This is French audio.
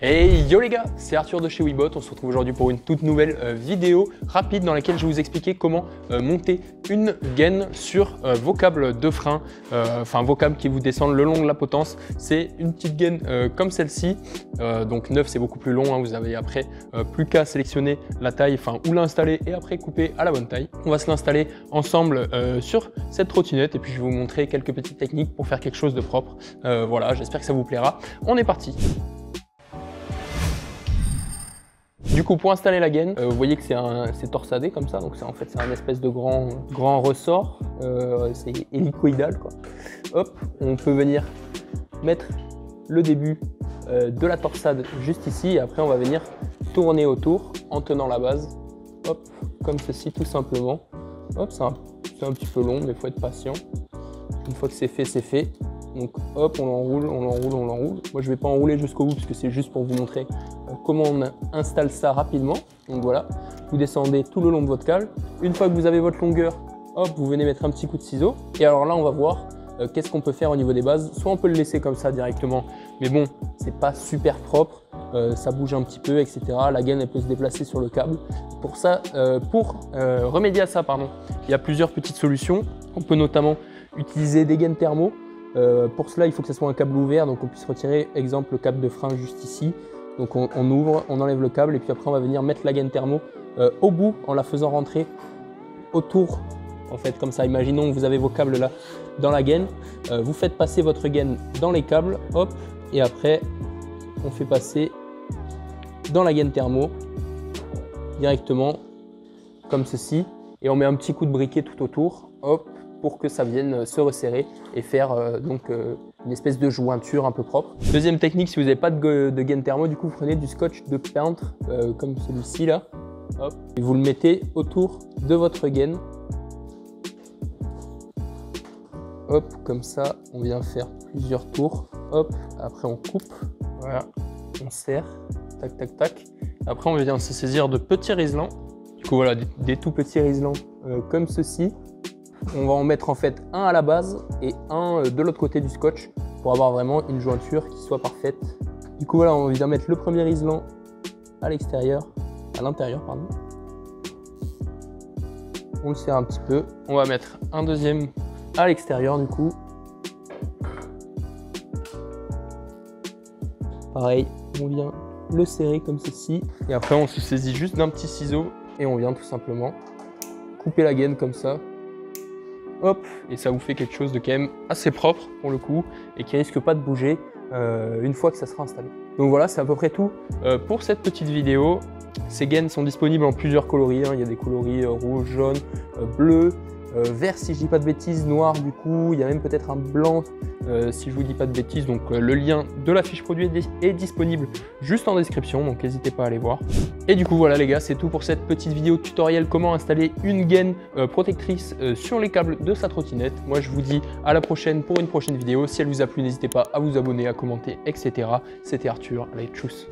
Hey yo les gars, c'est Arthur de chez Webot. On se retrouve aujourd'hui pour une toute nouvelle vidéo rapide dans laquelle je vais vous expliquer comment monter une gaine sur vos câbles de frein, enfin vos câbles qui vous descendent le long de la potence. C'est une petite gaine comme celle-ci, donc 9 c'est beaucoup plus long, hein. Vous avez après plus qu'à sélectionner la taille, enfin ou l'installer et après couper à la bonne taille. On va se l'installer ensemble sur cette trottinette et puis je vais vous montrer quelques petites techniques pour faire quelque chose de propre. Voilà, j'espère que ça vous plaira. On est parti. Du coup, pour installer la gaine, vous voyez que c'est torsadé comme ça, donc en fait c'est un espèce de grand ressort, c'est hélicoïdal quoi. Hop, on peut venir mettre le début de la torsade juste ici, et après on va venir tourner autour en tenant la base, hop, comme ceci tout simplement. Hop, c'est un petit peu long, mais il faut être patient. Une fois que c'est fait, c'est fait. Donc hop, on l'enroule, on l'enroule, on l'enroule. Moi je ne vais pas enrouler jusqu'au bout parce que c'est juste pour vous montrer comment on installe ça rapidement. Donc voilà, vous descendez tout le long de votre câble. Une fois que vous avez votre longueur, hop, vous venez mettre un petit coup de ciseau. Et alors là, on va voir qu'est-ce qu'on peut faire au niveau des bases. Soit on peut le laisser comme ça directement, mais bon, c'est pas super propre. Ça bouge un petit peu, etc. La gaine, elle peut se déplacer sur le câble. Pour ça, remédier à ça, pardon, il y a plusieurs petites solutions. On peut notamment utiliser des gaines thermo. Pour cela, il faut que ce soit un câble ouvert, donc on puisse retirer, exemple, le câble de frein juste ici. Donc on ouvre, on enlève le câble et puis après on va venir mettre la gaine thermo au bout en la faisant rentrer autour. En fait, comme ça, imaginons que vous avez vos câbles là dans la gaine, vous faites passer votre gaine dans les câbles, hop, et après on fait passer dans la gaine thermo directement comme ceci, et on met un petit coup de briquet tout autour, hop, pour que ça vienne se resserrer et faire une espèce de jointure un peu propre. Deuxième technique, si vous n'avez pas de gaine thermo, du coup vous prenez du scotch de peintre comme celui-ci là, hop, et vous le mettez autour de votre gaine. Hop, comme ça, on vient faire plusieurs tours. Hop, après on coupe, voilà, on serre, tac tac tac. Après on vient se saisir de petits riselants. Du coup voilà, des tout petits riselants comme ceci. On va en mettre en fait un à la base et un de l'autre côté du scotch pour avoir vraiment une jointure qui soit parfaite. Du coup voilà, on vient mettre le premier riselant à l'intérieur, pardon. On le serre un petit peu. On va mettre un deuxième à l'extérieur du coup. Pareil, on vient le serrer comme ceci. Et après on se saisit juste d'un petit ciseau et on vient tout simplement couper la gaine comme ça. Hop, et ça vous fait quelque chose de quand même assez propre pour le coup et qui risque pas de bouger une fois que ça sera installé. Donc voilà, c'est à peu près tout pour cette petite vidéo. Ces gaines sont disponibles en plusieurs coloris, hein. Il y a des coloris rouge, jaune, bleu, vert si je dis pas de bêtises, noir du coup, il y a même peut-être un blanc si je vous dis pas de bêtises. Donc le lien de la fiche produit est disponible juste en description, donc n'hésitez pas à aller voir. Et du coup voilà les gars, c'est tout pour cette petite vidéo tutoriel comment installer une gaine protectrice sur les câbles de sa trottinette. Moi je vous dis à la prochaine pour une prochaine vidéo. Si elle vous a plu, n'hésitez pas à vous abonner, à commenter, etc. C'était Arthur, allez tchuss.